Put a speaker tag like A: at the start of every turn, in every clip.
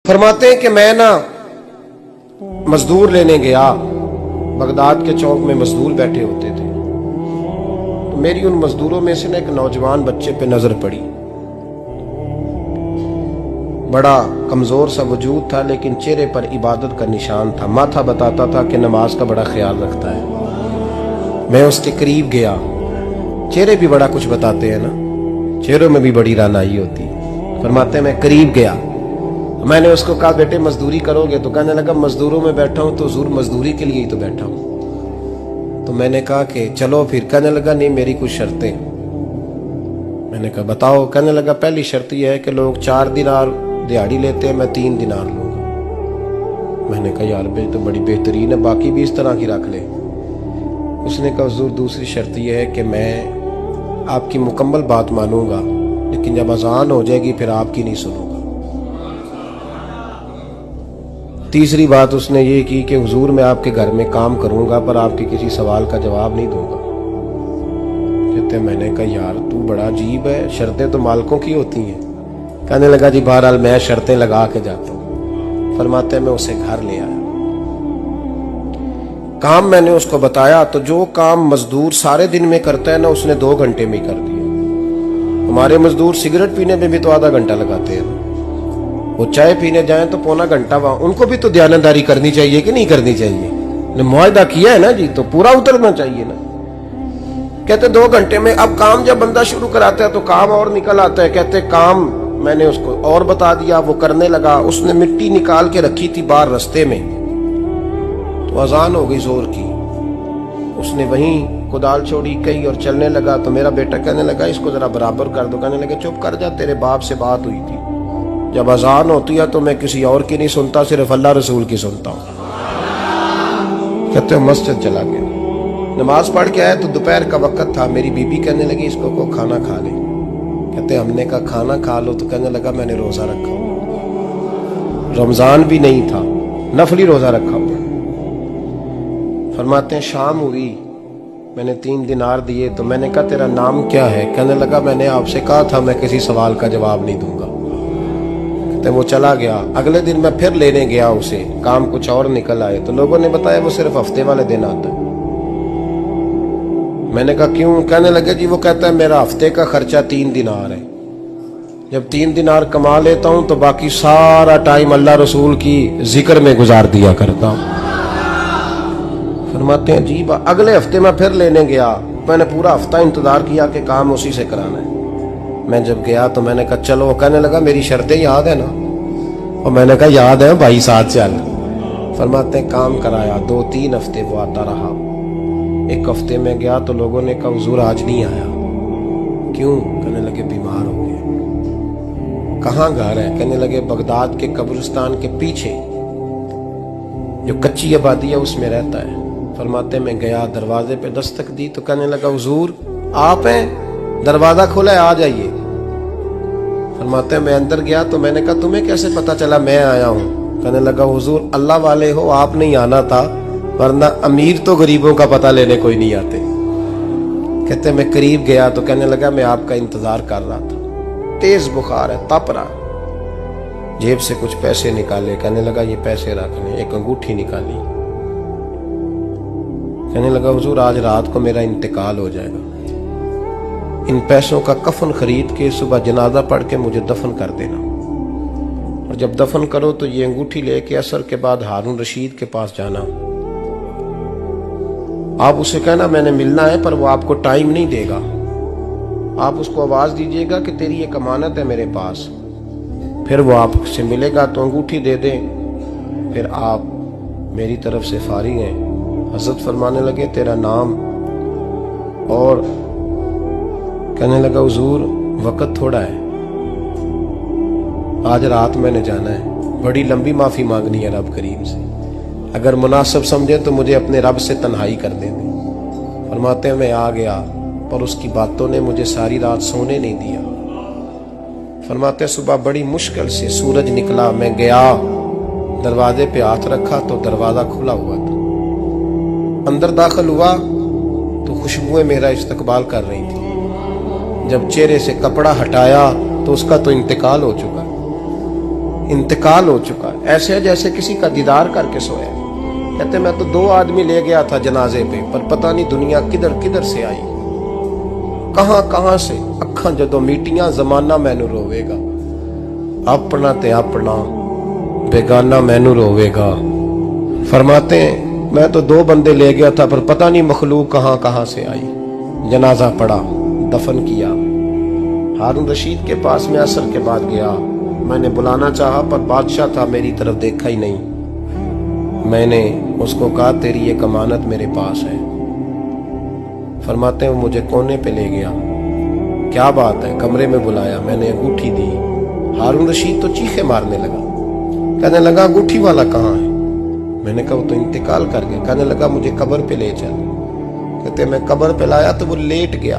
A: फरमाते हैं कि मैं ना मजदूर लेने गया, बगदाद के चौक में मजदूर बैठे होते थे, तो मेरी उन मजदूरों में से ना एक नौजवान बच्चे पे नजर पड़ी। बड़ा कमजोर सा वजूद था, लेकिन चेहरे पर इबादत का निशान था। माथा बताता था कि नमाज का बड़ा ख्याल रखता है। मैं उसके करीब गया। चेहरे भी बड़ा कुछ बताते हैं ना, चेहरों में भी बड़ी रानाई होती है। फरमाते हैं मैं करीब गया, मैंने उसको कहा बेटे मजदूरी करोगे? तो कहने लगा मजदूरों में बैठा हूं तो हुजूर मजदूरी के लिए ही तो बैठा हूं। तो मैंने कहा कि चलो फिर। कहने लगा नहीं, मेरी कुछ शर्तें। मैंने कहा बताओ? कहने लगा पहली शर्त यह है कि लोग 4 दिनार दिहाड़ी लेते हैं, मैं 3 दिनार लूंगा। मैंने कहा यार भाई तो बड़ी बेहतरीन है, बाकी भी इस तरह की रख ले। उसने कहा हुजूर दूसरी शर्त यह है कि मैं आपकी मुकम्मल बात मानूंगा, लेकिन जब अजान हो जाएगी फिर आपकी नहीं सुनूंगा। तीसरी बात उसने ये की कि हुजूर मैं आपके घर में काम करूंगा पर आपके किसी सवाल का जवाब नहीं दूंगा। कहते मैंने कहा यार तू बड़ा अजीब है, शर्तें तो मालिकों की होती हैं। कहने लगा जी बहरहाल मैं शर्तें लगा के जाता हूं। फरमाते मैं उसे घर ले आया, काम मैंने उसको बताया, तो जो काम मजदूर सारे दिन में करता है ना उसने 2 घंटे में ही कर दिया। हमारे मजदूर सिगरेट पीने में भी तो आधा घंटा लगाते हैं, वो चाय पीने जाएं तो पौना घंटा वहां। उनको भी तो दयानतदारी करनी चाहिए कि नहीं करनी चाहिए? ने मुआहदा किया है ना जी, तो पूरा उतरना चाहिए ना। कहते 2 घंटे में। अब काम जब बंदा शुरू कराता है तो काम और निकल आता है। कहते काम मैंने उसको और बता दिया, वो करने लगा। उसने मिट्टी निकाल के रखी थी बाहर रास्ते में, तो अजान हो गई जोर की। उसने वहीं कुदाल छोड़ी कही और चलने लगा। तो मेरा बेटा कहने लगा इसको जरा बराबर कर दो। कहने लगे चुप कर जा, तेरे बाप से बात हुई थी, जब अजान होती है तो मैं किसी और की नहीं सुनता, सिर्फ अल्लाह रसूल की सुनता हूं। कहते हो मस्जिद चला गया, नमाज पढ़ के आया तो दोपहर का वक्त था। मेरी बीबी कहने लगी इसको को खाना खा ले। कहते हमने कहा खाना खा लो, तो कहने लगा मैंने रोजा रखा हुआ, रमजान भी नहीं था, नफली रोजा रखा हुआ। फरमाते हैं शाम हुई, मैंने 3 दिनार दिए, तो मैंने कहा तेरा नाम क्या है? कहने लगा मैंने आपसे कहा था मैं किसी सवाल का जवाब नहीं दूंगा। कहते वो चला गया। अगले दिन मैं फिर लेने गया उसे, काम कुछ और निकल आए, तो लोगों ने बताया वो सिर्फ हफ्ते वाले दिन आता है। मैंने कहा क्यों? कहने लगे जी वो कहता है मेरा हफ्ते का खर्चा 3 दिनार है, जब 3 दिनार कमा लेता हूं तो बाकी सारा टाइम अल्लाह रसूल की जिक्र में गुजार दिया करता हूं। फरमाते हैं जी अगले हफ्ते मैं फिर लेने गया, मैंने पूरा हफ्ता इंतजार किया कि काम उसी से कराना है। मैं जब गया तो मैंने कहा चलो। कहने लगा मेरी शर्तें याद है ना? और मैंने कहा याद है भाई, साथ चल। फरमाते हैं काम कराया, 2-3 हफ्ते वो आता रहा। एक हफ्ते में गया तो लोगों ने कहा हुजूर आज नहीं आया। क्यों? कहने लगे बीमार हो गए। कहाँ घर है? कहने लगे बगदाद के कब्रिस्तान के पीछे जो कच्ची आबादी है उसमें रहता है। फरमाते मैं गया, दरवाजे पे दस्तक दी तो कहने लगा हुजूर आप हैं? दरवाजा खोला है, आ जाइए। फरमाते मैं अंदर गया तो मैंने कहा तुम्हें कैसे पता चला मैं आया हूं? कहने लगा हुजूर अल्लाह वाले हो, आप नहीं आना था, वरना अमीर तो गरीबों का पता लेने कोई नहीं आते। कहते मैं करीब गया तो कहने लगा मैं आपका इंतजार कर रहा था, तेज बुखार है, तप रहा। जेब से कुछ पैसे निकाले, कहने लगा ये पैसे रखने। एक अंगूठी निकाली, कहने लगा हुजूर आज रात को मेरा इंतकाल हो जाएगा, इन पैसों का कफन खरीद के सुबह जनाजा पढ़ के मुझे दफन कर देना, और जब दफन करो तो ये अंगूठी लेके असर के बाद हारून रशीद के पास जाना। आप उसे कहना मैंने मिलना है, पर वो आपको टाइम नहीं देगा। आप उसको आवाज दीजिएगा कि तेरी एक अमानत है मेरे पास, फिर वो आपसे मिलेगा तो अंगूठी दे दें, फिर आप मेरी तरफ से फारिग हैं। हजरत फरमाने लगे तेरा नाम? और कहने लगा हुजूर वक्त थोड़ा है, आज रात मैंने जाना है, बड़ी लंबी माफी मांगनी है रब करीम से, अगर मुनासिब समझे तो मुझे अपने रब से तन्हाई कर दे। फरमाते हैं मैं आ गया, पर उसकी बातों ने मुझे सारी रात सोने नहीं दिया। फरमाते हैं सुबह बड़ी मुश्किल से सूरज निकला, मैं गया दरवाजे पे हाथ रखा तो दरवाजा खुला हुआ था। अंदर दाखिल हुआ तो खुशबुएं मेरा इस्तकबाल कर रही थी। जब चेहरे से कपड़ा हटाया तो उसका तो इंतकाल हो चुका। इंतकाल हो चुका है, ऐसे है जैसे किसी का दीदार करके सोया। कहते मैं तो 2 आदमी ले गया था जनाजे पे, पर पता नहीं दुनिया किधर किधर से आई, कहां कहां से। अखां जदों मीटियां जमाना मैनू रोवेगा, अपना ते अपना बेगाना मैनू रोवेगा। फरमाते हैं मैं तो 2 बंदे ले गया था, पर पता नहीं मखलूक कहां कहां से आई। जनाजा पड़ा, दफन किया। हारून रशीद के पास में असर के बाद गया, मैंने बुलाना चाहा पर बादशाह था, मेरी तरफ देखा ही नहीं। मैंने उसको कहा तेरी ये अमानत मेरे पास है। फरमाते हैं वो मुझे कोने पे ले गया, क्या बात है, कमरे में बुलाया, मैंने अंगूठी दी। हारून रशीद तो चीखे मारने लगा, कहने लगा अंगूठी वाला कहाँ है? मैंने कहा वो तो इंतकाल कर गया। कहने लगा मुझे कब्र पे ले चल। कहते मैं कब्र पे लाया तो वो लेट गया,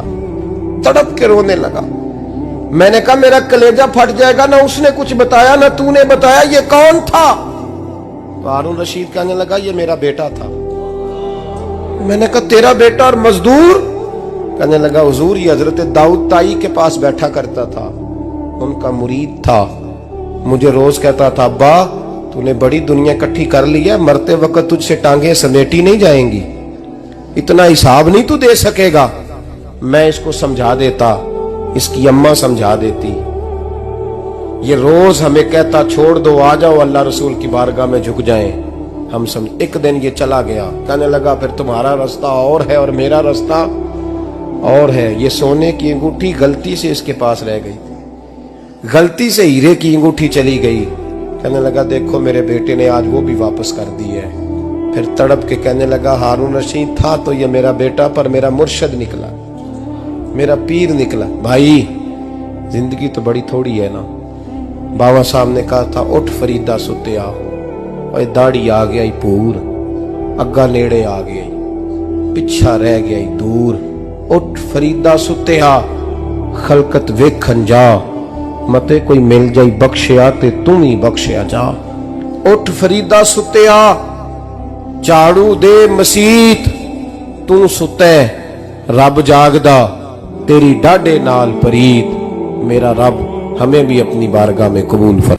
A: तड़प के रोने लगा। मैंने कहा मेरा कलेजा फट जाएगा, ना उसने कुछ बताया ना तूने बताया, ये कौन था? तो हारून रशीद कहने लगा ये मेरा बेटा था। मैंने कहा तेरा बेटा और मजदूर? कहने लगा हुजूर ये हजरत दाऊद ताई के पास बैठा करता था, उनका मुरीद था, मुझे रोज कहता था अब्बा तूने बड़ी दुनिया इकट्ठी कर ली है, मरते वक्त तुझसे टांगे समेटी नहीं जाएंगी, इतना हिसाब नहीं तू दे सकेगा। मैं इसको समझा देता, इसकी अम्मा समझा देती। ये रोज हमें कहता छोड़ दो, आ जाओ अल्लाह रसूल की बारगाह में झुक जाएं। हम समझ। एक दिन ये चला गया, कहने लगा फिर तुम्हारा रास्ता और है और मेरा रास्ता और है। ये सोने की अंगूठी गलती से इसके पास रह गई, गलती से हीरे की अंगूठी चली गई। कहने लगा देखो मेरे बेटे ने आज वो भी वापस कर दी है। फिर तड़प के कहने लगा हारून रशीद था तो ये मेरा बेटा, पर मेरा मुर्शद निकला, मेरा पीर निकला। भाई जिंदगी तो बड़ी थोड़ी है ना। बाबा साहब ने कहा था उठ फरीदा सुत्या, और दाढ़ी आ गया ही पूर, अग्गा नेड़े आ गया, पिछा रह गया ही दूर। उठ फरीदा सुत्या खलकत वेखन जा, मते कोई मिल जाई बख्शिया ते तू ही बख्शिया जा। उठ फरीदा सुत्या झाड़ू दे मसीत, तू सुते रब जागदा, तेरी डाडे नाल परीत। मेरा रब हमें भी अपनी बारगाह में कबूल फरमा।